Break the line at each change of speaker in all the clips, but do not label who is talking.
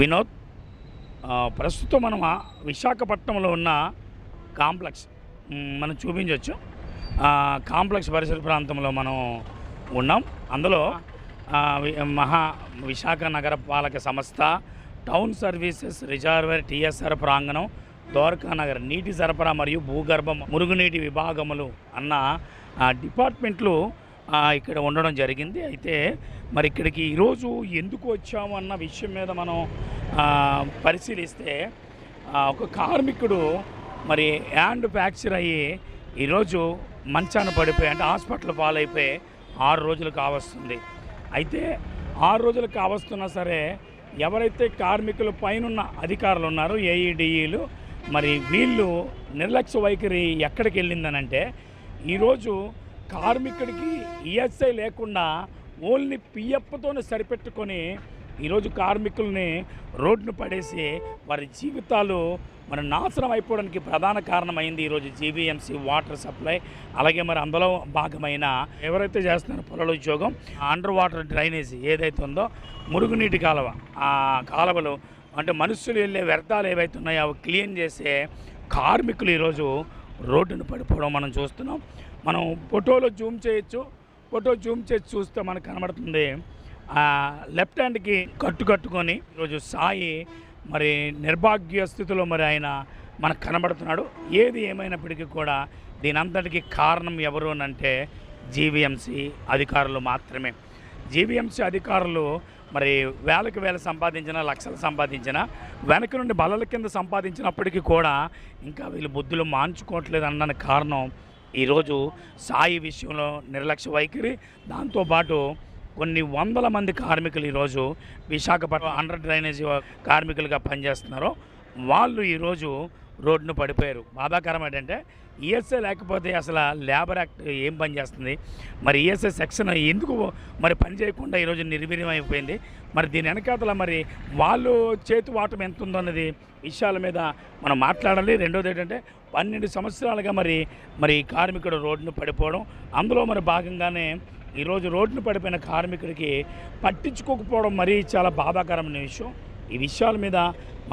వినోద్. ప్రస్తుతం మనం విశాఖపట్నంలో ఉన్న కాంప్లెక్స్ మనం చూపించవచ్చు. కాంప్లెక్స్ పరిసర ప్రాంతంలో మనం ఉన్నాం. అందులో విశాఖ నగరపాలక సంస్థ టౌన్ సర్వీసెస్ రిజర్వాయర్ టీఎస్ఆర్ ప్రాంగణం ద్వారకా నగర్ నీటి సరఫరా మరియు భూగర్భ మురుగునీటి విభాగములు అన్న డిపార్ట్మెంట్లు ఇక్కడ ఉండడం జరిగింది. అయితే మరి ఇక్కడికి ఈరోజు ఎందుకు వచ్చాము అన్న విషయం మీద మనం పరిశీలిస్తే ఒక కార్మికుడు మరి హ్యాండ్ ఫ్రాక్చర్ అయ్యి ఈరోజు మంచాన పడిపోయి అంటే హాస్పిటల్ పాలైపోయి 6 రోజులు కావస్తుంది. అయితే 6 రోజులు కావస్తున్నా సరే ఎవరైతే కార్మికుల పైనున్న అధికారులు ఉన్నారో ఏఈడిఈలు మరి వీళ్ళు నిర్లక్ష్య వైఖరి ఎక్కడికి వెళ్ళిందనంటే ఈరోజు కార్మికుడికి ఈఎస్ఐ లేకుండా ఓన్లీ పిఎఫ్తోనే సరిపెట్టుకొని ఈరోజు కార్మికుల్ని రోడ్డును పడేసి వారి జీవితాలు మరి నాశనం అయిపోవడానికి ప్రధాన కారణమైంది ఈరోజు జీవీఎంసీ వాటర్ సప్లై. అలాగే మరి అందులో భాగమైన ఎవరైతే చేస్తున్నారో పొలాల ఉద్యోగం అండర్ వాటర్ డ్రైనేజీ ఏదైతే ఉందో మురుగునీటి కాలువ, ఆ కాలువలు అంటే మనుషులు వెళ్ళే వ్యర్థాలు ఏవైతే ఉన్నాయో అవి క్లీన్ చేసే కార్మికులు ఈరోజు రోడ్డును పడిపోవడం మనం చూస్తున్నాం. మనం ఫోటోలో జూమ్ చేయొచ్చు. ఫోటో జూమ్ చేసి చూస్తే మనకు కనబడుతుంది లెఫ్ట్ హ్యాండ్కి కట్టుకొని ఈరోజు సాయి మరి నిర్భాగ్య స్థితిలో మరి ఆయన మనకు కనబడుతున్నాడు. ఏది ఏమైనప్పటికీ కూడా దీని అంతటికి కారణం ఎవరు అంటే జీవీఎంసీ అధికారులు మాత్రమే. జీవీఎంసీ అధికారులు మరి వేలకు వేల సంపాదించిన లక్షలు సంపాదించిన వెనక నుండి బలల కింద సంపాదించినప్పటికీ కూడా ఇంకా వీళ్ళు బుద్ధులు మాంచుకోవట్లేదు అన్న కారణం ఈరోజు సాయి విషయంలో నిర్లక్ష్య వైఖరి. దాంతోపాటు కొన్ని వందల మంది కార్మికులు ఈరోజు విశాఖపట్నం అండర్ డ్రైనేజీ కార్మికులుగా పనిచేస్తున్నారో వాళ్ళు ఈరోజు రోడ్డును పడిపోయారు. బాధాకరం ఏంటంటే ఈఎస్ఐ లేకపోతే అసలు లేబర్ యాక్ట్ ఏం పనిచేస్తుంది, మరి ఈఎస్ఐ సెక్షన్ ఎందుకు మరి పని చేయకుండా ఈరోజు నిర్వీర్యం అయిపోయింది. మరి దీని వెనకాతల మరి వాళ్ళు చేతి వాటం ఎంత ఉందో అన్నది విషయాల మీద మనం మాట్లాడాలి. రెండోది ఏంటంటే 12 సంవత్సరాలుగా మరి కార్మికుడు రోడ్డును పడిపోవడం, అందులో మరి భాగంగానే ఈరోజు రోడ్డును పడిపోయిన కార్మికుడికి పట్టించుకోకపోవడం మరీ చాలా బాధాకరమైన విషయం. ఈ విషయాల మీద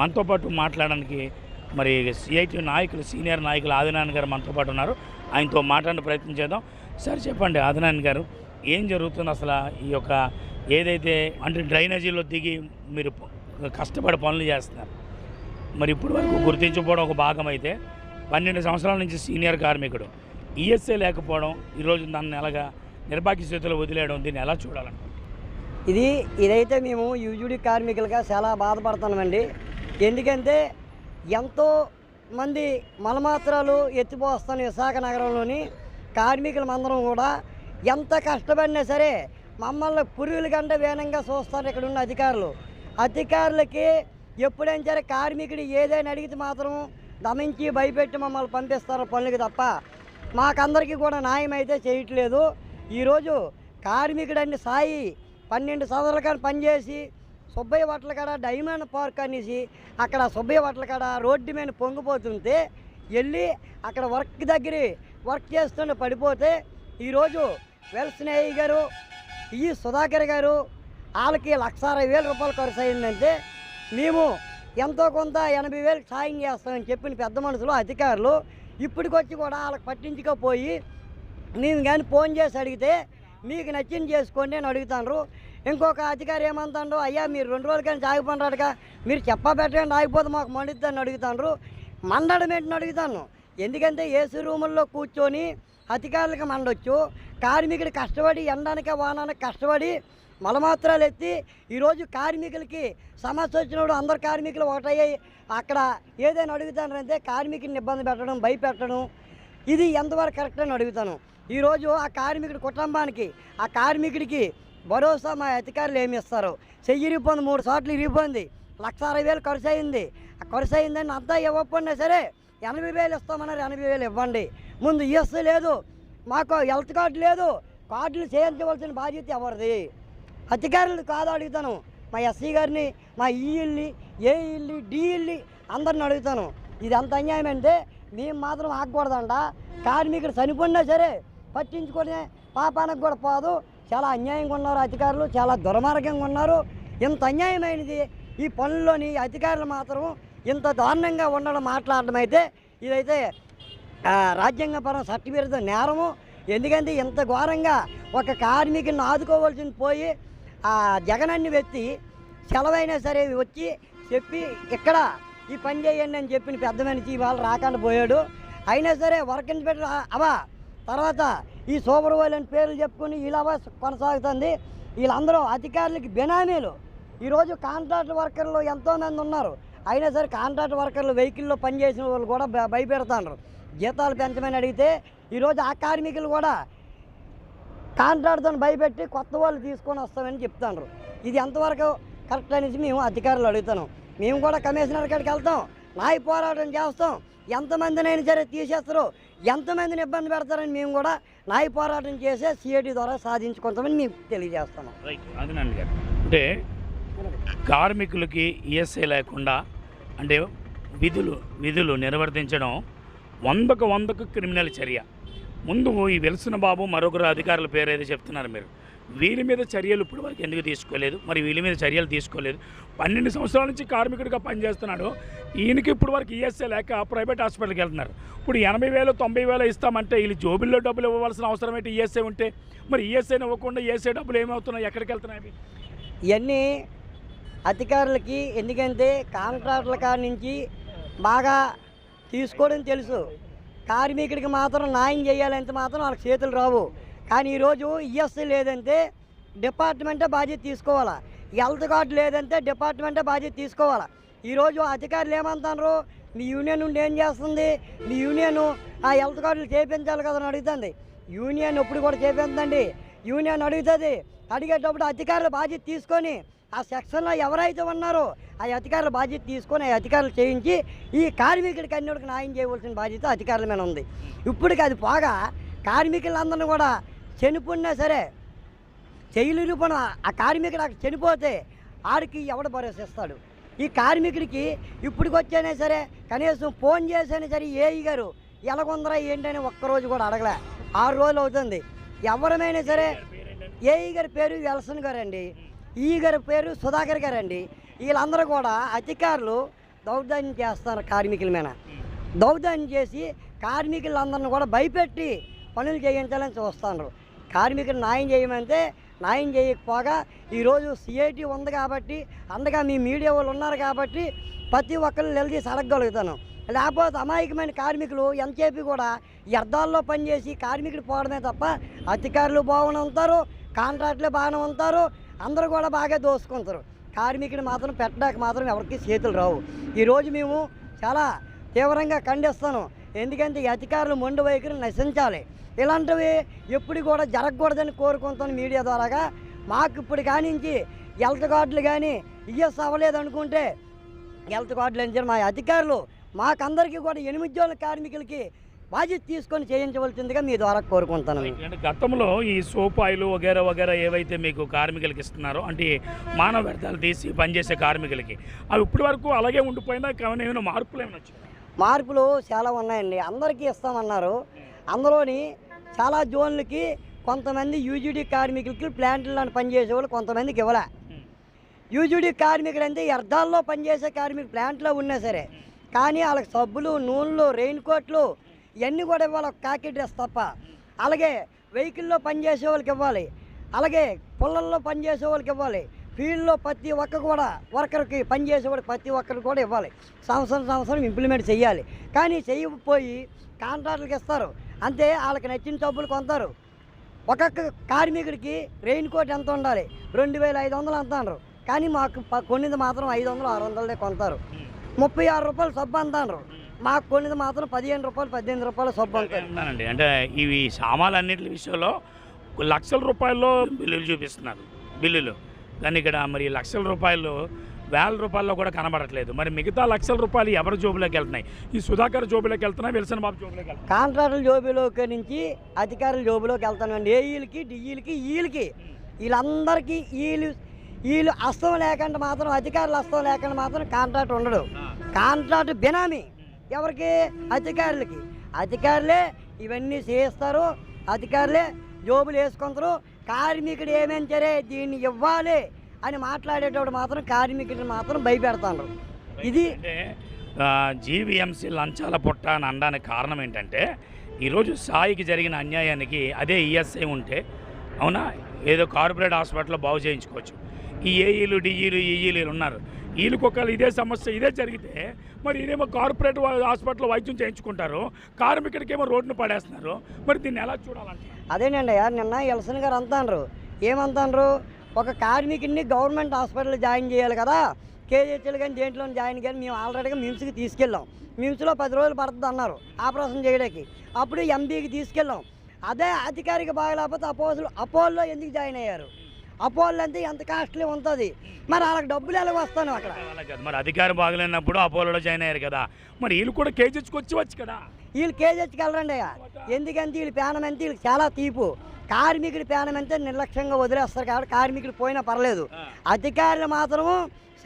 మనతో పాటు మాట్లాడడానికి మరి సిఐటి నాయకులు సీనియర్ నాయకులు ఆదినారాయణ గారు మనతో పాటు ఉన్నారు. ఆయనతో మాట్లాడే ప్రయత్నం చేద్దాం. సార్ చెప్పండి ఆదినారాయణ గారు, ఏం జరుగుతుంది అసలు ఈ యొక్క ఏదైతే అంటే డ్రైనేజీలో దిగి మీరు కష్టపడి పనులు చేస్తున్నారు, మరి ఇప్పటి వరకు గుర్తించకపోవడం ఒక భాగం అయితే 12 సంవత్సరాల నుంచి సీనియర్ కార్మికుడు ఈఎస్ఐ లేకపోవడం ఈరోజు దాన్ని ఎలాగా నిర్భాగ్య స్థితిలో వదిలేయడం, దీన్ని ఎలా చూడాలంట?
ఇదైతే మేము యూజీడీ కార్మికులుగా చాలా బాధపడుతున్నామండి. ఎందుకంటే ఎంతో మంది మలమాత్రాలు ఎత్తిపోస్తున్న విశాఖ నగరంలోని కార్మికులందరం కూడా ఎంత కష్టపడినా సరే మమ్మల్ని పురుగుల గంట వేనంగా చూస్తారు ఇక్కడ ఉన్న అధికారులకి. ఎప్పుడైనా సరే కార్మికుడు ఏదైనా అడిగితే మాత్రం దమించి భయపెట్టి మమ్మల్ని పంపిస్తారు పనులకి తప్ప మాకందరికీ కూడా న్యాయం అయితే చేయట్లేదు. ఈరోజు కార్మికుడన్ని సాయి 12 సంవత్సరాల కాడ పనిచేసి సుబ్బయ్య హోటల్ కాడ డైమండ్ పార్క్ అనేసి అక్కడ సుబ్బయ్య హోటల్ కాడ రోడ్డు మీద పొంగిపోతుంటే వెళ్ళి అక్కడ వర్క్ చేస్తుంటే పడిపోతే ఈరోజు వెల్స్నేహి గారు ఈ సుధాకర్ గారు వాళ్ళకి 1,60,000 రూపాయలు ఖర్చు అయిందంటే మేము ఎంతో కొంత 80,000 సాయం చేస్తామని చెప్పిన పెద్ద మనుషులు అధికారులు ఇప్పటికొచ్చి కూడా వాళ్ళకి పట్టించుకోపోయి నేను కానీ ఫోన్ చేసి అడిగితే మీకు నచ్చింది చేసుకోండి అని అడుగుతాను. ఇంకొక అధికారి ఏమంటాడు, అయ్యా మీరు 2 రోజుల కానీ ఆగిపోయినాడుగా మీరు చెప్పబెట్టండి ఆగిపోతే మాకు మండుద్దని అడుగుతాను. మండడం ఏంటని అడుగుతాను. ఎందుకంటే ఏసీ రూముల్లో కూర్చొని అధికారులకు మండొచ్చు, కార్మికుడు కష్టపడి ఎండనక వానానికి కష్టపడి మలమాత్రాలు ఎత్తి ఈరోజు కార్మికులకి సమస్య వచ్చినప్పుడు అందరు కార్మికులు ఒకటయ్యాయి అక్కడ ఏదైనా అడుగుతానంటే కార్మికుడిని ఇబ్బంది పెట్టడం భయపెట్టడం ఇది ఎంతవరకు కరెక్ట్ అని అడుగుతాను. ఈరోజు ఆ కార్మికుడి కుటుంబానికి ఆ కార్మికుడికి భరోసా మా అధికారులు ఏమి ఇస్తారు? చెయ్యి ఇరిగిపోయింది, 3 సార్లు ఇరిగిపోయింది, 1,60,000 ఖర్చు అయింది. ఆ ఖర్చు అయిందని అంతా ఇవ్వకపోయినా సరే 80,000 ఇస్తామన్నారు. 80,000 ఇవ్వండి. ముందు ఈఎస్ఐ లేదు, మాకు హెల్త్ కార్డు లేదు, కార్డులు చేయించవలసిన బాధ్యత ఎవరిది? అధికారులు కాదు అడుగుతాను. మా ఎస్సీ గారిని, మా ఈఈల్ని, ఏఈల్ని, డిఈల్ని అందరిని అడుగుతాను. ఇది అంత అన్యాయం అంటే మేము మాత్రం ఆగకూడదంట. కార్మికుడు చనిపోయినా సరే పట్టించుకునే పాపానికి కూడా పోదు. చాలా అన్యాయంగా ఉన్నారు అధికారులు, చాలా దుర్మార్గంగా ఉన్నారు. ఇంత అన్యాయమైనది ఈ పనుల్లోని అధికారులు మాత్రం ఇంత దారుణంగా ఉండడం మాట్లాడడం అయితే ఇదైతే రాజ్యాంగపరం చట్టవిరుద్ధ నేరము. ఎందుకంటే ఇంత ఘోరంగా ఒక కార్మికుని ఆదుకోవాల్సింది పోయి ఆ జగనన్ని వ్యక్తి సెలవైనా సరే వచ్చి చెప్పి ఇక్కడ ఈ పని చేయండి అని చెప్పిన పెద్ద మనిషి ఇవాళ రాకుండా పోయాడు. అయినా సరే వర్క్ ఇన్స్పెక్టర్ అవా తర్వాత ఈ సూపర్వైజర్ అని పేర్లు చెప్పుకుని ఇలా కొనసాగుతుంది. వీళ్ళందరూ అధికారులకి బెనామీలు. ఈరోజు కాంట్రాక్ట్ వర్కర్లు ఎంతోమంది ఉన్నారు. అయినా సరే కాంట్రాక్ట్ వర్కర్లు వెహికల్లో పనిచేసిన వాళ్ళు కూడా భయపెడతారు. జీతాలు పెంచమని అడిగితే ఈరోజు ఆ కార్మికులు కూడా కాంట్రాక్ట్తో భయపెట్టి కొత్త వాళ్ళు తీసుకొని వస్తామని చెప్తారు. ఇది ఎంతవరకు కరెక్ట్ అనేసి మేము అధికారులు అడుగుతాం. మేము కూడా కమిషనర్ కాడికి వెళ్తాం, న్యాయ పోరాటం చేస్తాం. ఎంతమందినైనా సరే తీసేస్తారు, ఎంతమందిని ఇబ్బంది పెడతారని మేము కూడా న్యాయ పోరాటం చేసే సిఐటి ద్వారా సాధించుకుంటామని మేము తెలియజేస్తున్నాం.
రైట్, అదేనండి గారు. అంటే కార్మికులకి ఈఎస్ఐ లేకుండా అంటే విధులు నిర్వర్తించడం 100కు క్రిమినల్ చర్య. ముందు ఈ వెల్సిన బాబు మరొకరు అధికారుల పేరు ఏదో చెప్తున్నారు మీరు, వీళ్ళ మీద చర్యలు ఇప్పటి వరకు ఎందుకు తీసుకోలేదు? మరి వీళ్ళ మీద చర్యలు తీసుకోలేదు. 12 సంవత్సరాల నుంచి కార్మికుడిగా పనిచేస్తున్నాడు. ఈయనకి ఇప్పుడు వరకు ఈఎస్ఐ లేక ప్రైవేట్ హాస్పిటల్కి వెళ్తున్నారు. ఇప్పుడు 80,000 90,000 ఇస్తామంటే వీళ్ళు జోబుల్లో డబ్బులు ఇవ్వవలసిన అవసరం ఏంటి? ఈఎస్ఐ ఉంటే మరి ఈఎస్ఐని ఇవ్వకుండా ఈఎస్ఐ డబ్బులు ఏమవుతున్నాయి, ఎక్కడికి వెళ్తున్నాయి?
ఇవన్నీ అధికారులకి ఎందుకంటే కాంట్రాక్టుల కాడి నుంచి బాగా తీసుకోవడం తెలుసు. కార్మికుడికి మాత్రం న్యాయం చేయాలంటే మాత్రం వాళ్ళకి చేతులు రావు. కానీ ఈరోజు ఈఎస్ఐ లేదంటే డిపార్ట్మెంటే బాధ్యత తీసుకోవాలా, హెల్త్ కార్డు లేదంటే డిపార్ట్మెంటే బాధ్యత తీసుకోవాలా. ఈరోజు అధికారులు ఏమంటున్నారు, మీ యూనియన్ నుండి ఏం చేస్తుంది, మీ యూనియన్ ఆ హెల్త్ కార్డులు చేయించాలి కదా అని అడుగుతుంది. యూనియన్ ఎప్పుడు కూడా చేయించండి, యూనియన్ అడుగుతుంది. అడిగేటప్పుడు అధికారుల బాధ్యత తీసుకొని ఆ సెక్షన్లో ఎవరైతే ఉన్నారో ఆ అధికారుల బాధ్యత తీసుకొని ఆ అధికారులు చేయించి ఈ కార్మికుడికి అన్నిటికి న్యాయం చేయవలసిన బాధ్యత అధికారుల మీద ఉంది. ఇప్పటికి అది పోగా కార్మికులందరినీ కూడా చనిపోయినా సరే చేయలేని పని ఆ కార్మికుడు అక్కడ చనిపోతే ఆడికి ఎవడు భరోసిస్తాడు? ఈ కార్మికుడికి ఇప్పటికి వచ్చైనా సరే కనీసం ఫోన్ చేసైనా సరే ఏఈ గారు ఎలాగొందరా ఏంటని ఒక్కరోజు కూడా అడగలే. 6 రోజులు అవుతుంది. ఎవరమైనా సరే ఏఈ గారి పేరు వెల్సన్ గారండి, ఈ గారి పేరు సుధాకర్ గారండి. వీళ్ళందరూ కూడా అధికారులు దౌర్జన్యం చేస్తున్నారు కార్మికుల మీద. దౌర్జన్యం చేసి కార్మికులందరిని కూడా భయపెట్టి పనులు చేయించాలని చూస్తున్నారు. కార్మికులు న్యాయం చేయమంటే న్యాయం చేయకపోగా ఈరోజు సిఐటి ఉంది కాబట్టి అందుగా మీ మీడియా వాళ్ళు ఉన్నారు కాబట్టి ప్రతి ఒక్కరు నిలదీసి అడగగలుగుతాను. లేకపోతే అమాయకమైన కార్మికులు ఎంతసేపు కూడా వ్యర్థాల్లో పనిచేసి కార్మికులు పోవడమే తప్ప అధికారులు బాగానే ఉంటారు, కాంట్రాక్టులు బాగానే ఉంటారు, అందరూ కూడా బాగా దోసుకుంటారు. కార్మికుడు మాత్రం పెట్టడానికి మాత్రం ఎవరికి చేతులు రావు. ఈరోజు మేము చాలా తీవ్రంగా ఖండిస్తాను. ఎందుకంటే ఈ అధికారులు మొండి వైఖరి నశించాలి. ఇలాంటివి ఎప్పుడు కూడా జరగకూడదని కోరుకుంటాను మీడియా ద్వారాగా. మాకు ఇప్పుడు కానించి హెల్త్ కార్డులు కానీ ఈఎస్ అవ్వలేదు అనుకుంటే హెల్త్ కార్డులు అని మా అధికారులు మాకందరికీ కూడా 8 ఉద్యోగుల కార్మికులకి బాధ్యత తీసుకొని చేయించవలసిందిగా మీ ద్వారా కోరుకుంటాను.
అంటే గతంలో ఈ సోప్ ఆయిల్ వగేరా ఏవైతే మీకు కార్మికులకి ఇస్తున్నారో అంటే మానవ వ్యర్థాలు తీసి పనిచేసే కార్మికులకి అవి ఇప్పటి వరకు అలాగే ఉండిపోయిందా? కానీ ఏమైనా మార్పులు ఏమైనా వచ్చాయి?
మార్పులు చాలా ఉన్నాయండి. అందరికీ ఇస్తామన్నారు. అందులోని చాలా జోన్లకి కొంతమంది యూజీడీ కార్మికులకి ప్లాంట్లో పనిచేసే వాళ్ళు కొంతమందికి ఇవ్వలే. యూజీడీ కార్మికులు అంటే వ్యర్థాల్లో పనిచేసే కార్మికులు ప్లాంట్లో ఉన్నా సరే కానీ వాళ్ళకి సబ్బులు, నూనెలు, రెయిన్ కోట్లు ఇవన్నీ కూడా ఇవ్వాలి, ఒక కాకి డ్రెస్ తప్ప. అలాగే వెహికల్లో పనిచేసే వాళ్ళకి ఇవ్వాలి, అలాగే పొలాల్లో పనిచేసే వాళ్ళకి ఇవ్వాలి, ఫీల్డ్లో ప్రతి ఒక్క కూడా వర్కర్కి పనిచేసేవాడికి ప్రతి ఒక్కరికి కూడా ఇవ్వాలి. సంవత్సరం ఇంప్లిమెంట్ చేయాలి. కానీ చేయకపోయి కాంట్రాక్టులకు ఇస్తారు. అంతే వాళ్ళకి నచ్చిన సబ్బులు కొంటారు. ఒక్కొక్క కార్మికుడికి రెయిన్ కోట్ ఎంత ఉండాలి, 2,500 అంటారు. కానీ మాకు కొన్నిది మాత్రం 500 600 కొంటారు. 36 రూపాయలు సబ్బు అంటారు. మాకు కొన్నిది మాత్రం 15 రూపాయలు 18 రూపాయల సబ్బు
అంటారండి. అంటే ఇవి సామాన్లు అన్నింటి విషయంలో లక్షల రూపాయల్లో బిల్లులు చూపిస్తున్నారు బిల్లులు. కానీ ఇక్కడ మరి లక్షల రూపాయలు వేల రూపాయల్లో కూడా కనబడట్లేదు. మరి మిగతా లక్షల రూపాయలు ఎవరి జోబులోకి వెళ్తున్నాయి? ఈ సుధాకర్ జోబులోకి వెళ్తున్నాయి, విల్సన్ బాబు జోబులోకి వెళ్తున్నాయి.
కాంట్రాక్టుల జోబులోకి నుంచి అధికారుల జోబులోకి వెళ్తానండి. ఏఈలకి డిఈలకి వీళ్ళకి వీళ్ళందరికీ వీళ్ళు హస్తం లేకుండా మాత్రం అధికారుల హస్తం లేకుండా మాత్రం కాంట్రాక్ట్ ఉండడు. కాంట్రాక్ట్ బినామీ ఎవరికి? అధికారులకి. అధికారులే ఇవన్నీ చేస్తారు, అధికారులే జోబులు వేసుకుంటారు. కార్మికుడు ఏమేం సరే దీన్ని ఇవ్వాలి అని మాట్లాడేటప్పుడు మాత్రం కార్మికుడిని మాత్రం భయపెడతారు. ఇది
అంటే జీవీఎంసీ లంచాల పుట్ట అని అనడానికి కారణం ఏంటంటే ఈరోజు సాయికి జరిగిన అన్యాయానికి అదే ఈఎస్ఐ ఉంటే అవునా ఏదో కార్పొరేట్ హాస్పిటల్లో బాగు చేయించుకోవచ్చు. ఈ ఏఈలు డిఈలు ఈఈలు ఉన్నారు, వీళ్ళకొకళ్ళు ఇదే సమస్య ఇదే జరిగితే మరి ఇదేమో కార్పొరేట్ హాస్పిటల్లో వైద్యం చేయించుకుంటారు, కార్మికుడికేమో రోడ్డును పడేస్తున్నారు. మరి దీన్ని ఎలా చూడాలంటే
అదేనండి నిన్న ఎలసన్ గారు అంటారు, ఏమంటారు, ఒక కార్మికుడిని గవర్నమెంట్ హాస్పిటల్ జాయిన్ చేయాలి కదా, కేజీహెచ్లు కానీ దేంట్లో జాయిన్ చేయాలి. మేము ఆల్రెడీగా మిమ్స్కి తీసుకెళ్ళాం, మిమ్స్లో 10 రోజులు పడుతుంది అన్నారు ఆపరేషన్ చేయడానికి. అప్పుడు ఎంబీకి తీసుకెళ్ళాం. అదే అధికారికి బాగలేకపోతే అపోలో ఎందుకు జాయిన్ అయ్యారు? అపోలో అంటే ఎంత కాస్ట్లీ ఉంటుంది, మరి వాళ్ళకి డబ్బులు ఎలా వస్తాను అక్కడ?
మరి అధికారం బాగలేనప్పుడు అపోలోలో జాయిన్ అయ్యారు కదా, మరి వీళ్ళు కూడా కేజీహెచ్కి వచ్చి కదా.
వీళ్ళు కేజీహెచ్కి వెళ్ళరండి ఎందుకంటే వీళ్ళు పేనం అంతే వీళ్ళకి చాలా తీపు. కార్మికుడి పేనం అంతే నిర్లక్ష్యంగా వదిలేస్తారు కాబట్టి కార్మికుడు పోయినా పర్లేదు. అధికారులు మాత్రము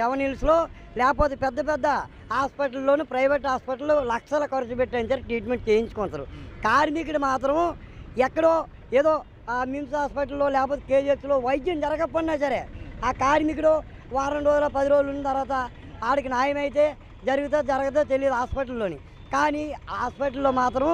7 Hillsలో లేకపోతే పెద్ద పెద్ద హాస్పిటల్లోనూ ప్రైవేట్ హాస్పిటల్లో లక్షల ఖర్చు పెట్టించారు ట్రీట్మెంట్ చేయించుకుంటారు. కార్మికుడు మాత్రము ఎక్కడో ఏదో మిమ్స్ హాస్పిటల్లో లేకపోతే కేజీహెచ్లో వైద్యం జరగకపోయినా సరే ఆ కార్మికుడు వారం రోజులు 10 రోజులు ఉన్న తర్వాత ఆడికి న్యాయం అయితే జరుగుతుందో తెలియదు హాస్పిటల్లోని. కానీ హాస్పిటల్లో మాత్రం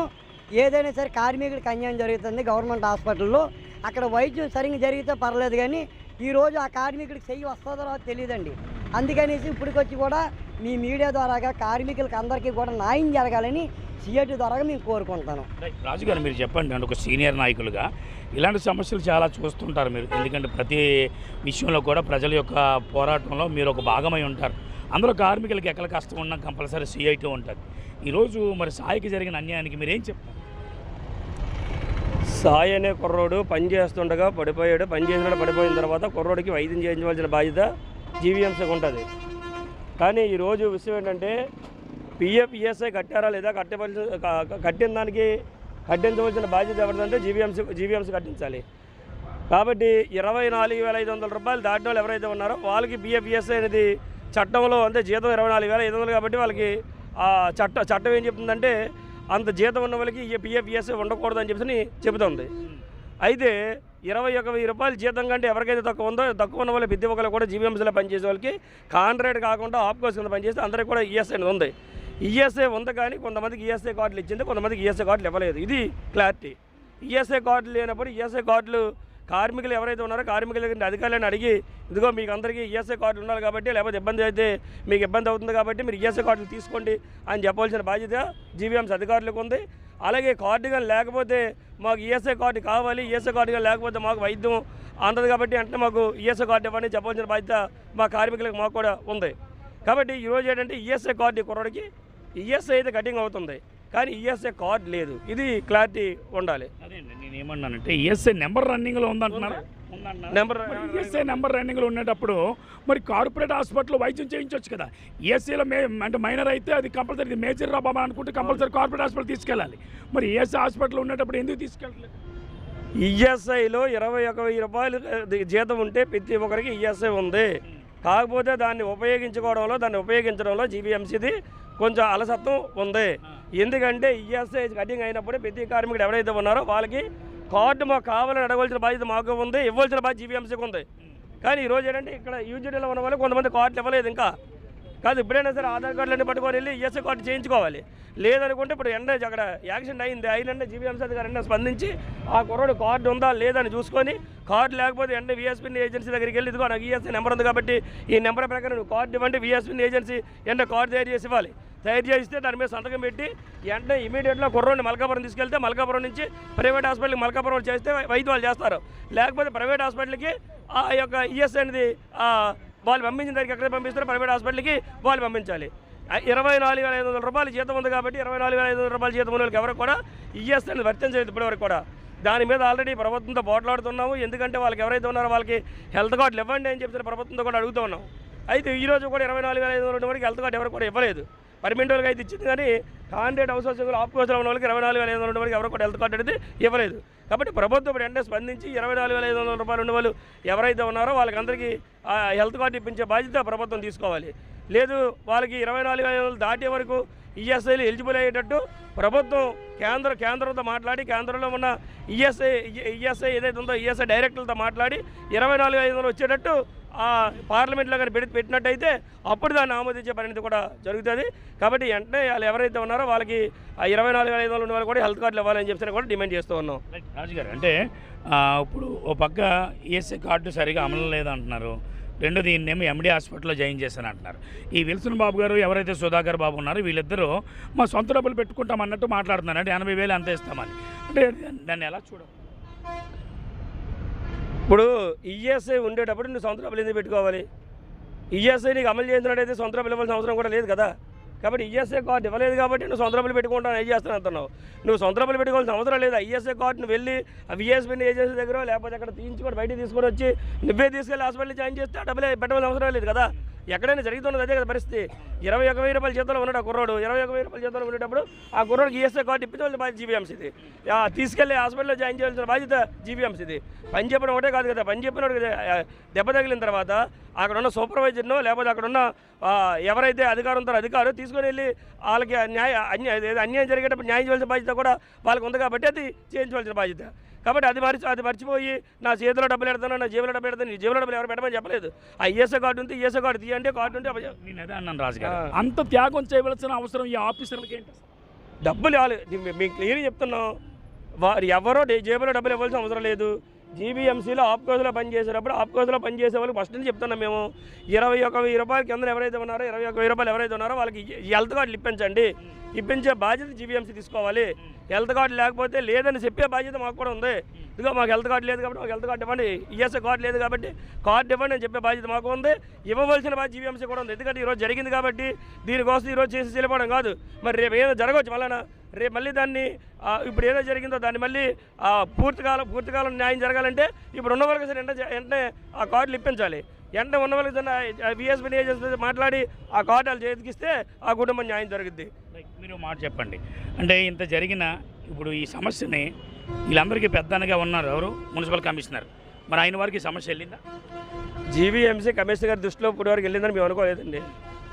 ఏదైనా సరే కార్మికుడికి అన్యాయం జరుగుతుంది గవర్నమెంట్ హాస్పిటల్లో. అక్కడ వైద్యం సరిగ్గా జరిగితే పర్లేదు, కానీ ఈరోజు ఆ కార్మికుడికి చెయ్యి వస్తుందో రాదో తెలియదండి. అందుకనేసి ఇప్పటికొచ్చి కూడా మీ మీడియా ద్వారాగా కార్మికులకి అందరికీ కూడా న్యాయం జరగాలని సిఐటి ద్వారా మేము కోరుకుంటాను.
రాజుగారు మీరు చెప్పండి, అంటే ఒక సీనియర్ నాయకులుగా ఇలాంటి సమస్యలు చాలా చూస్తుంటారు మీరు, ఎందుకంటే ప్రతి విషయంలో కూడా ప్రజల యొక్క పోరాటంలో మీరు ఒక భాగమై ఉంటారు. అందులో కార్మికులకి ఎక్కడ కష్టం ఉన్నా కంపల్సరీ సిఐటి ఉంటుంది. ఈరోజు మరి సాయికి జరిగిన అన్యాయానికి మీరు ఏం చెప్తారు?
సాయి అనే కుర్రోడు పని చేస్తుండగా పడిపోయాడు, పని చేసినప్పుడు పడిపోయిన తర్వాత కుర్రోడికి వైద్యం చేయించవలసిన బాధ్యత జీవీఎంసీకి ఉంటుంది. కానీ ఈరోజు విషయం ఏంటంటే పిఎఫ్ ఈఎస్ఐ కట్టారా లేదా, కట్టిన దానికి కట్టించవలసిన బాధ్యత ఎవరిదంటే జీవీఎంసీ కట్టించాలి. కాబట్టి 24,500 రూపాయలు దాటిన వాళ్ళు ఎవరైతే ఉన్నారో వాళ్ళకి పిఎఫ్ ఈఎస్ఐ అనేది చట్టంలో అంటే జీతం 24,500 కాబట్టి వాళ్ళకి చట్టం ఏం చెప్తుందంటే అంత జీతం ఉన్న వాళ్ళకి పిఎఫ్ ఈఎస్ఐ ఉండకూడదని చెప్పి చెబుతుంది. అయితే 21,000 రూపాయలు జీతం కంటే ఎవరికైతే తక్కువ ఉన్న వాళ్ళు ప్రతి ఒక్కరు కూడా జీవీఎంసీలో పనిచేసే వాళ్ళకి కాంట్రాక్ట్ కాకుండా ఆప్కోస్ కింద పనిచేస్తే అందరికీ కూడా ఈఎస్ఐ అనేది ఉంది. ఈఎస్ఐ ఉంది కానీ కొంతమందికి ఈఎస్ఐ కార్డులు ఇచ్చింది, కొంతమందికి ఈఎస్ఐ కార్డులు ఇవ్వలేదు. ఇది క్లారిటీ. ఈఎస్ఐ కార్డులు లేనప్పుడు ఈఎస్ఐ కార్డులు కార్మికులు ఎవరైతే ఉన్నారో కార్మికుల అధికారులను అడిగి ఇదిగో మీకు అందరికీ ఈఎస్ఐ కార్డులు ఉండాలి కాబట్టి, లేకపోతే ఇబ్బంది అయితే మీకు ఇబ్బంది అవుతుంది కాబట్టి మీరు ఈఎస్ఐ కార్డులు తీసుకోండి అని చెప్పవలసిన బాధ్యత జీవీఎంసీ అధికారులకు ఉంది. అలాగే కార్డు కానీ లేకపోతే మాకు ఈఎస్ఐ కార్డు కావాలి, ఈఎస్ఐ కార్డు కానీ లేకపోతే మాకు వైద్యం అందదు కాబట్టి అంటే మాకు ఈఎస్ఐ కార్డు ఇవ్వండి చెప్పవలసిన బాధ్యత మా కార్మికులకు మాకు కూడా ఉంది. కాబట్టి ఈరోజు ఏంటంటే ఈఎస్ఐ కార్డు కుర్రోడికి ఈఎస్ఐ అయితే కటింగ్ అవుతుంది కానీ ఈఎస్ఐ కార్డు లేదు. ఇది క్లారిటీ ఉండాలి.
అదే నేను ఏమన్నానంటే ఈఎస్ఐ నెంబర్ రన్నింగ్లో ఉందంటున్నారు. ఈఎస్ఐ నెంబర్ రన్నింగ్లో ఉండేటప్పుడు మరి కార్పొరేట్ హాస్పిటల్లో వైద్యం చేయించవచ్చు కదా. ఈఎస్ఐలో అంటే మైనర్ అయితే అది కంపల్సరీ మేజర్ రాబాబా అనుకుంటే కంపల్సరీ కార్పొరేట్ హాస్పిటల్ తీసుకెళ్ళాలి. మరి ఈఎస్ఐ హాస్పిటల్లో ఉండేటప్పుడు ఎందుకు తీసుకెళ్ళలేదు?
ఈఎస్ఐలో 21,000 రూపాయలు జీతం ఉంటే ప్రతి ఒక్కరికి ఈఎస్ఐ ఉంది. కాకపోతే దాన్ని ఉపయోగించడంలో జీవీఎంసీది కొంచెం అలసత్వం ఉంది. ఎందుకంటే ఈఎస్ఐ కటింగ్ అయినప్పుడే ప్రతి కార్మికుడు ఎవరైతే ఉన్నారో వాళ్ళకి కార్డు మాకు కావాలని అడగవలసిన బాధ్యత మాకు ఉంది, ఇవ్వాల్సిన బాధ్యత జీవీఎంసీకి ఉంది. కానీ ఈరోజు ఏంటంటే ఇక్కడ యూజీడీలో ఉన్న వాళ్ళు కొంతమంది కార్డులు ఇవ్వలేదు ఇంకా. కాదు ఎప్పుడైనా సరే ఆధార్ కార్డులన్నీ పట్టుకొని వెళ్ళి ఈఎస్ఐ కార్డు చేయించుకోవాలి. లేదనుకుంటే ఇప్పుడు అక్కడ యాక్సిడెంట్ అయినంటే జీవీఎంసీ అధికారి స్పందించి ఆ కుర్రోడు కార్డు ఉందా లేదని చూసుకొని కార్డు లేకపోతే విఎస్పీ ఏజెన్సీ దగ్గరికి వెళ్ళి ఇదిగో నాకు ఈఎస్ఐ నెంబర్ ఉంది కాబట్టి ఈ నెంబర్ ప్రకారం నువ్వు కార్డు ఇవ్వండి, విఎస్పీ ఏజెన్సీ కార్డు తయారు చేసి ఇవ్వాలి. తయారు చేస్తే దాని మీద సంతకం పెట్టి ఇమీడియట్గా కుర్రోడిని మల్కాపురం తీసుకెళ్తే మల్కాపురం నుంచి ప్రైవేట్ హాస్పిటల్కి మల్కాపురం చేస్తే వైద్యాలు చేస్తారు. లేకపోతే ప్రైవేట్ హాస్పిటల్కి ఆ యొక్క ఈఎస్ఐ అనేది వాళ్ళు పంపించిన దానికి ఎక్కడ పంపిస్తారు ప్రైవేట్ హాస్పిటల్కి వాళ్ళు పంపించాలి. 24,500 రూపాయలు జీతం ఉంది కాబట్టి 24,500 రూపాయలు జీతం ఉన్న వాళ్ళకి ఎవరికి కూడా ఈఎస్ఐ అనేది వర్తించలేదు ఇప్పటివరకు కూడా. దాని మీద ఆల్రెడీ ప్రభుత్వంతో పోట్లాడుతున్నాము. ఎందుకంటే వాళ్ళకి ఎవరైతే ఉన్నారో వాళ్ళకి హెల్త్ కార్డులు ఇవ్వండి అని చెప్తే ప్రభుత్వంతో కూడా అడుగుతూ ఉన్నాం. అయితే ఈరోజు కూడా 24,500 వరకు హెల్త్ కార్డు ఎవరికి కూడా ఇవ్వలేదు. పర్మనెంట్ వాళ్ళకి అయితే ఇచ్చింది కానీ కాంట్రాక్ట్ హౌస్ ఆఫ్కోర్స్లో ఉన్న వాళ్ళకి 24,500 వరకు ఎవరికి కూడా హెల్త్ కార్డు అయితే ఇవ్వలేదు. కాబట్టి ప్రభుత్వం వెంటనే స్పందించి 24,500 రూపాయలు ఉన్న వాళ్ళు ఎవరైతే ఉన్నారో వాళ్ళకి అందరికీ హెల్త్ కార్డు ఇప్పించే బాధ్యత ప్రభుత్వం తీసుకోవాలి. లేదు వాళ్ళకి 24,500 దాటే వరకు ఈఎస్ఐలు ఎలిజిబుల్ అయ్యేటట్టు ప్రభుత్వం కేంద్రంతో మాట్లాడి కేంద్రంలో ఉన్న ఈఎస్ఐ ఏదైతే ఉందో ఈఎస్ఐ డైరెక్టర్లతో మాట్లాడి 24,500 వచ్చేటట్టు పార్లమెంట్లో కానీ పెట్టినట్టయితే అప్పుడు దాన్ని ఆమోదించే పరిణితి కూడా జరుగుతుంది. కాబట్టి వెంటనే వాళ్ళు ఎవరైతే ఉన్నారో వాళ్ళకి 24,500 ఉన్న వాళ్ళు కూడా హెల్త్ కార్డులు ఇవ్వాలని చెప్పి కూడా డిమాండ్ చేస్తూ ఉన్నాం.
రాజుగారు అంటే ఇప్పుడు ఓ పక్క ఈఎస్ఐ కార్డు సరిగా అమలు లేదంటున్నారు, రెండోది ఈయనేమో ఎండి హాస్పిటల్లో జాయిన్ చేశాను అంటున్నారు. ఈ విల్సన్ బాబు గారు ఎవరైతే సుధాకర్ బాబు ఉన్నారో వీళ్ళిద్దరూ మా సొంత డబ్బులు పెట్టుకుంటాం అన్నట్టు మాట్లాడుతున్నారు. అంటే 80,000 అంత ఇస్తామని. అంటే దాన్ని ఎలా చూడాలి?
ఇప్పుడు ఈఎస్ఐ ఉండేటప్పుడు నువ్వు సొంత డబ్బులు ఎందుకు పెట్టుకోవాలి? ఈఎస్ఐ నీకు అమలు చేసినట్టయితే సొంత డబ్బులు ఇవ్వాల్సిన అవసరం కూడా లేదు కదా. కాబట్టి ఈఎస్ఐ కార్డు ఇవ్వలేదు కాబట్టి నువ్వు సొంత డబ్బులు పెట్టుకుంటాను ఏం చేస్తాను అంటున్నావు. నువ్వు సొంత డబ్బులు పెట్టుకోవాల్సిన అవసరం లేదు. ఈఎస్ఐ కార్డును వెళ్ళి విఎస్బిని ఏజెన్సీ దగ్గర లేకపోతే అక్కడ తీయించుకొని బయటికి తీసుకొని వచ్చి నువ్వే తీసుకెళ్ళి హాస్పిటల్ జాయిన్ చేస్తే ఆ డబ్బులే పెట్టవలసిన అవసరం లేదు కదా. ఎక్కడైనా జరుగుతున్నది అదే కదా పరిస్థితి. 21,000 రూపాయల జీతంలో ఉన్నాడు ఆ కుర్రోడు. 21,000 రూపాయల జీతంలో ఉండేటప్పుడు ఆ కుర్రోడికి ఈఎస్ఐ కార్డు ఇప్పించవలసిన బాధ్యత జీబీఎంసీది. తీసుకెళ్ళి హాస్పిటల్లో జాయిన్ చేయాల్సిన బాధ్యత జీబీఎంసీది. పని చెప్పడం ఒకటే కాదు కదా, పని చెప్పినోడు దెబ్బ తగిలిన తర్వాత అక్కడ ఉన్న సూపర్వైజర్ను లేకపోతే అక్కడ ఉన్న ఎవరైతే అధికారం ఉంటారో అధికారులు తీసుకొని వెళ్ళి వాళ్ళకి అన్యాయం జరిగేటప్పుడు న్యాయం చేయవలసిన బాధ్యత కూడా వాళ్ళకి ఉంది కాబట్టి అది చేయించవలసిన బాధ్యత. కాబట్టి అది మర్చిపోయి నా చేతిలో డబ్బులు పెడతాను, నా జేబులో డబ్బులు పెడతాను, నీ జేబులో డబ్బులు ఎవరు పెట్టమని చెప్పలేదు. ఆ ఈఎస్ఐ కార్డు ఉంటే ఈఎస్ఐ కార్డు తీయంటే కార్డు ఉంటే
నేను అదే అన్నాను రాజుగారు. అంత త్యాగం చేయవలసిన అవసరం ఈ ఆఫీసర్లకి ఏంటి?
డబ్బులు మీకు క్లియర్ చెప్తున్నాం, వారు ఎవరో జేబులో డబ్బులు ఇవ్వాల్సిన అవసరం లేదు. జీబీఎంసీలో ఆప్కోజ్లో పనిచేసేటప్పుడు ఆప్కోజ్లో పనిచేసే వాళ్ళకి ఫస్ట్ నుంచి చెప్తున్నాం మేము 21,000 రూపాయల కింద ఎవరైతే ఉన్నారో 21,000 రూపాయలు ఎవరైతే ఉన్నారో వాళ్ళకి హెల్త్ కార్డులు ఇప్పించండి. ఇప్పించే బాధ్యత జీబీఎంసీ తీసుకోవాలి. హెల్త్ కార్డు లేకపోతే లేదని చెప్పే బాధ్యత మాకు కూడా ఉంది. ఇదిగో మాకు హెల్త్ కార్డు లేదు కాబట్టి మాకు హెల్త్ కార్డు ఇవ్వండి, ఈఎస్ఐ కార్డు లేదు కాబట్టి కార్డు ఇవ్వండి అని చెప్పే బాధ్యత మాకు ఉంది. ఇవ్వవలసిన బాధ్యత జీబీఎంసీ కూడా ఉంది. ఎందుకంటే ఈరోజు జరిగింది కాబట్టి దీనికోసం ఈరోజు చేసి వెళ్ళిపోవడం కాదు. మరి రేపు ఏదో జరగవచ్చు మళ్ళీ రేపు మళ్ళీ దాన్ని ఇప్పుడు ఏదో జరిగిందో దాన్ని మళ్ళీ పూర్తికాలం న్యాయం జరగాలంటే ఇప్పుడు ఉన్న వాళ్ళకి వెంటనే ఆ కార్డులు ఇప్పించాలి. వెంటనే ఉన్న వాళ్ళకి విఎస్బి ఏజెన్సీ మాట్లాడి ఆ కార్డు వాళ్ళు చేతికిస్తే ఆ కుటుంబం న్యాయం జరుగుద్ది.
మీరు మాట చెప్పండి. అంటే ఇంత జరిగిన ఇప్పుడు ఈ సమస్యని వీళ్ళందరికీ పెద్దనగా ఉన్నారు ఎవరు? Municipal commissioner. మరి ఆయన వారికి ఈ సమస్య వెళ్ళిందా?
జీవీఎంసీ కమిషనర్ గారి దృష్టిలో ఇప్పటి వరకు వెళ్ళిందని మేము అనుకోలేదండి.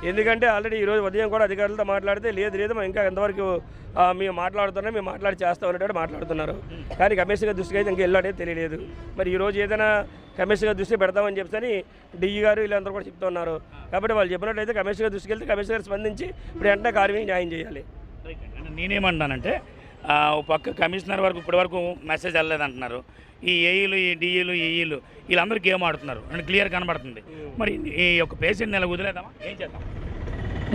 ఎందుకంటే ఆల్రెడీ ఈరోజు ఉదయం కూడా అధికారులతో మాట్లాడితే లేదు మేము ఇంకా ఎంతవరకు మేము మాట్లాడుతున్నాం, మేము మాట్లాడి చేస్తాం అనేటట్టు మాట్లాడుతున్నారు. కానీ కమిషనర్ దృష్టికి అయితే ఇంకా వెళ్ళాడే తెలియలేదు. మరి ఈరోజు ఏదైనా కమిషనర్ దృష్టి పెడతామని చెప్పని డిఈ గారు వీళ్ళందరూ కూడా చెప్తున్నారు. కాబట్టి వాళ్ళు చెప్పినట్లయితే కమిషనర్ దృష్టికి వెళ్తే కమిషనర్ స్పందించి ఇప్పుడు వెంటనే కార్మిక న్యాయం చేయాలి.
నేనేమంటానంటే పక్క కమిషనర్ వరకు ఇప్పటి వరకు మెసేజ్ వెళ్ళలేదంటున్నారు. ఈ ఏఈలు ఈ డిఈలు ఈఈలు వీళ్ళందరూ గేమ్ ఆడుతున్నారు అంటే క్లియర్ కనబడుతుంది. మరి ఈ యొక్క పేషెంట్ని ఎలా వదిలేద్దామా, ఏం చేద్దాం?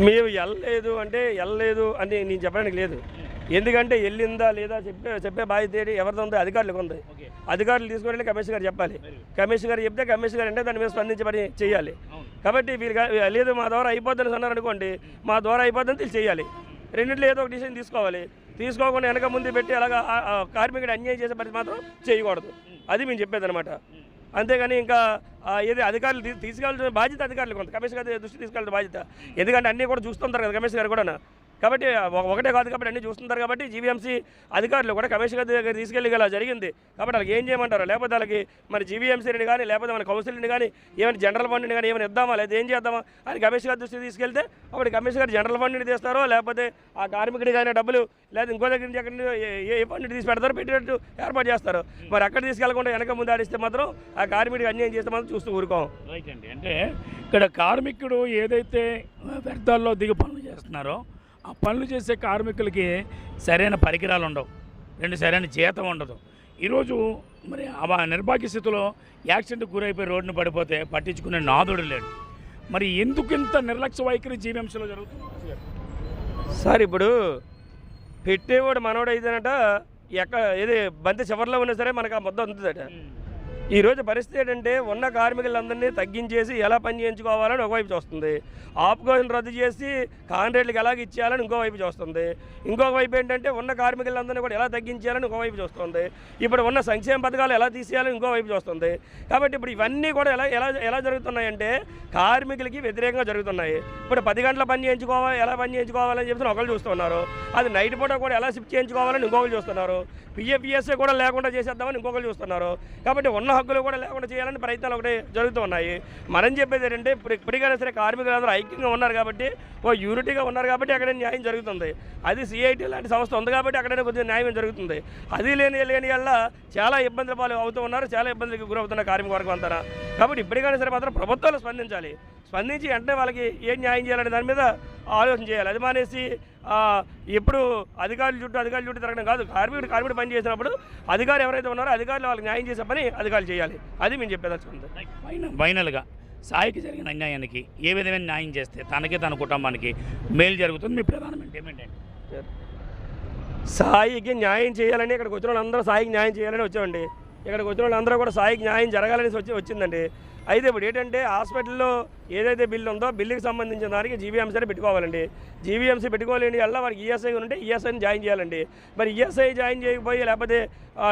మేము వెళ్ళలేదు అని నేను చెప్పడానికి లేదు. ఎందుకంటే వెళ్ళిందా లేదా చెప్పే బాధ్యత ఎవరితో ఉందో అధికారులకు ఉంది. అధికారులు తీసుకుని వెళ్ళి కమిషనర్ గారు చెప్పాలి. కమిషనర్ గారు చెప్తే కమిషనర్ గారు అంటే దాని మీద స్పందించి పని చేయాలి. కాబట్టి వీళ్ళు లేదు మా ద్వారా అయిపోద్దని అన్నారు అనుకోండి, మా ద్వారా అయిపోద్దని తెలిసి చేయాలి. రెండింటిలో ఏదో ఒక డిసిషన్ తీసుకోకుండా వెనక ముందు పెట్టి అలాగా కార్మికుడు అన్యాయం చేసే పని మాత్రం చేయకూడదు. అది మేము చెప్పేది అనమాట. అంతేగాని ఇంకా ఏది అధికారులు తీసుకెళ్ళాల్సిన బాధ్యత అధికారులకు ఉంది, కమిషనర్ గారి దృష్టి తీసుకెళ్ళాల్సిన బాధ్యత. ఎందుకంటే అన్నీ కూడా చూస్తుంటారు కదా కమిషనర్ గారు కూడా. కాబట్టి ఒకటే కాదు కాబట్టి అన్నీ చూస్తుంటారు. కాబట్టి జీవీఎంసీ అధికారులు కూడా కమిషనర్ దగ్గర తీసుకెళ్ళి ఇలా జరిగింది కాబట్టి వాళ్ళకి ఏం చేయమంటారు? లేకపోతే వాళ్ళకి మరి జీవీఎంసీని కానీ లేకపోతే మన కౌన్సిల్ని కానీ ఏమైనా జనరల్ ఫండ్ని కానీ ఏమైనా ఇద్దామా లేదా ఏం చేద్దామా అని కమిషనర్ దృష్టికి తీసుకెళ్తే అప్పుడు కమిషనర్ జనరల్ ఫండ్ని తీస్తారో లేకపోతే ఆ కార్మికుడికి కానీ డబ్బులు లేదా ఇంకో దగ్గర నుంచి ఎక్కడి నుంచి ఏ ఫండ్ని తీసి పెడతారో పెట్టేటట్టు ఏర్పాటు చేస్తారు. మరి అక్కడ తీసుకెళ్లకుండా వెనక ముందు ఆడిస్తే మాత్రం ఆ కార్మికుడికి అన్యాయం చేస్తే మాత్రం చూస్తూ ఊరుకోం.
రైట్ అండి. అంటే ఇక్కడ కార్మికుడు ఏదైతే వ్యర్థాల్లో దిగి పనులు చేస్తున్నారో ఆ పనులు చేసే కార్మికులకి సరైన పరికరాలు ఉండవు, సరైన జీతం ఉండదు. ఈరోజు మరి నిర్భాగ్య స్థితిలో యాక్సిడెంట్కి గురైపోయి రోడ్డును పడిపోతే పట్టించుకునే నాదుడు లేడు. మరి ఎందుకు ఇంత నిర్లక్ష్య వైఖరి జీవీఎంసీలో జరుగుతుంది
సార్? ఇప్పుడు పెట్టేవాడు మనోడు అయితేనట ఏది బంతి చివరిలో ఉన్నా సరే మనకు ఆ ముద్ద ఉంటుందట. ఈరోజు పరిస్థితి ఏంటంటే ఉన్న కార్మికులందరినీ తగ్గించేసి ఎలా పని చేయించుకోవాలని ఒకవైపు చూస్తుంది, ఆప్కోజన్ రద్దు చేసి కాంట్రాక్టులకు ఎలాగ ఇచ్చేయాలని ఇంకోవైపు చూస్తుంది, ఇంకొక వైపు ఏంటంటే ఉన్న కార్మికులందరినీ కూడా ఎలా తగ్గించేయాలని ఇంకోవైపు చూస్తుంది, ఇప్పుడు ఉన్న సంక్షేమ పథకాలు ఎలా తీసేయాలని ఇంకోవైపు చూస్తుంది. కాబట్టి ఇప్పుడు ఇవన్నీ కూడా ఎలా జరుగుతున్నాయంటే కార్మికులకి వ్యతిరేకంగా జరుగుతున్నాయి. ఇప్పుడు 10 గంటల పని ఎలా పని చేయించుకోవాలని చెప్పి ఒకళ్ళు చూస్తున్నారు, అది నైట్ పూట కూడా ఎలా షిఫ్ట్ చేయించుకోవాలని ఇంకొకరు చూస్తున్నారు, పిఎఫ్ఈఎస్ఏ కూడా లేకుండా చేసేద్దామని ఇంకొకరు చూస్తున్నారు. కాబట్టి ఉన్న హక్కులు కూడా లేకుండా చేయాలని ప్రయత్నాలు ఒకటి జరుగుతూ ఉన్నాయి. మనం చెప్పేది ఏంటంటే ఇప్పటికైనా సరే కార్మికులందరూ ఐక్యంగా ఉన్నారు కాబట్టి, ఓ యూనిటీగా ఉన్నారు కాబట్టి అక్కడ న్యాయం జరుగుతుంది. అది సిఐటి లాంటి సంస్థ ఉంది కాబట్టి అక్కడైనా కొద్దిగా న్యాయం జరుగుతుంది. అది లేని వల్ల చాలా ఇబ్బందుల పాలు అవుతూ ఉన్నారు, చాలా ఇబ్బందులకు గురవుతున్న కార్మిక వర్గం అంతా. కాబట్టి ఇప్పటికైనా సరే మాత్రం ప్రభుత్వాలు స్పందించాలి. స్పందించి వెంటనే వాళ్ళకి ఏం న్యాయం చేయాలనే దాని మీద ఆలోచన చేయాలి. అది మానేసి ఎప్పుడు అధికారుల చుట్టూ తిరగడం కాదు. కార్మికుడు పని చేసినప్పుడు అధికారులు ఎవరైతే ఉన్నారో అధికారులు వాళ్ళకి న్యాయం చేసే పని అధికారులు చేయాలి. అది మేము చెప్పేదలుచుకుంది.
ఫైనల్గా సాయికి జరిగిన అన్యాయానికి ఏ విధమైన న్యాయం చేస్తే తనకి తన కుటుంబానికి మేలు జరుగుతుంది? మీ ప్రధానమంటే ఏమిటంటే
సాయికి న్యాయం చేయాలని ఇక్కడికి వచ్చిన వాళ్ళందరూ సాయికి న్యాయం చేయాలని వచ్చామండి. ఇక్కడికి వచ్చిన వాళ్ళందరూ కూడా సాయికి న్యాయం జరగాలని వచ్చిందండి. అయితే ఇప్పుడు ఏంటంటే హాస్పిటల్లో ఏదైతే బిల్లు ఉందో బిల్లుకి సంబంధించిన దానికి జీవీఎంసీని పెట్టుకోవాలండి. జీవీఎంసీ పెట్టుకోలేని వల్ల వారికి ఈఎస్ఐ ఉంటే ఈఎస్ఐని జాయిన్ చేయాలండి. మరి ఈఎస్ఐ జాయిన్ చేయకపోయి లేకపోతే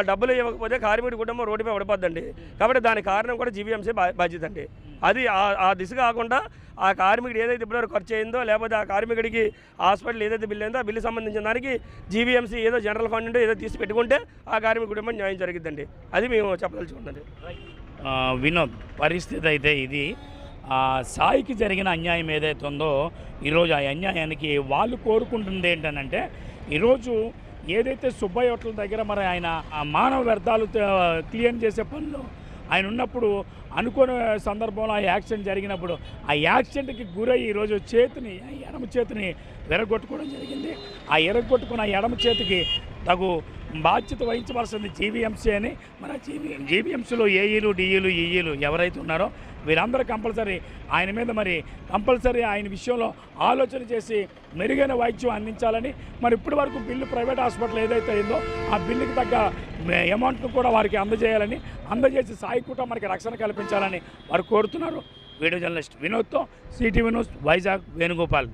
డబ్బులు ఇవ్వకపోతే కార్మికుడి కుటుంబం రోడ్డుపై పడిపోద్దండి. కాబట్టి దానికి కారణం కూడా జీవీఎంసీ బాధ్యత అండి. అది ఆ దిశ కాకుండా ఆ కార్మికుడు ఏదైతే ఇప్పటివరకు ఖర్చు అయిందో లేకపోతే ఆ కార్మికుడికి హాస్పిటల్ ఏదైతే బిల్లు అయిందో ఆ బిల్లు సంబంధించిన దానికి జీవీఎంసీ ఏదో జనరల్ ఫండ్ ఉంటే ఏదో తీసి పెట్టుకుంటే ఆ కార్మిక కుటుంబం న్యాయం జరిగిద్దండి. అది మేము చెప్పదలుచుకుందండి.
వినోద్, పరిస్థితి అయితే ఇది. సాయికి జరిగిన అన్యాయం ఏదైతే ఉందో ఈరోజు ఆ అన్యాయానికి వాళ్ళు కోరుకుంటుంది ఏంటనంటే, ఈరోజు ఏదైతే సుబ్బయ్య హోటల్ దగ్గర మరి ఆయన మానవ వ్యర్థాలు క్లియర్ చేసే పనులు ఆయన ఉన్నప్పుడు అనుకోని సందర్భంలో ఆ యాక్సిడెంట్ జరిగినప్పుడు ఆ యాక్సిడెంట్కి గురై ఈరోజు ఎడమ చేతిని విరగొట్టుకోవడం జరిగింది. ఆ ఎరగొట్టుకున్న ఎడమ చేతికి తగు బాధ్యత వహించవలసింది జీవీఎంసీ అని. మన జీవీఎంసీలో ఏఈలు డిఈలు ఈఈలు ఎవరైతే ఉన్నారో వీరందరూ కంపల్సరీ ఆయన మీద మరి కంపల్సరీ ఆయన విషయంలో ఆలోచన చేసి మెరుగైన వైద్యం అందించాలని, మరి ఇప్పటి వరకు బిల్లు ప్రైవేట్ హాస్పిటల్ ఏదైతే అయిందో ఆ బిల్లుకి తగ్గ అమౌంట్ను కూడా వారికి అందజేయాలని, అందజేసి సాయి కుటుంబానికి రక్షణ కల్పించాలని వారు కోరుతున్నారు. వీడియో జర్నలిస్ట్ వినోద్తో సిటీవీ న్యూస్, వైజాగ్, వేణుగోపాల్.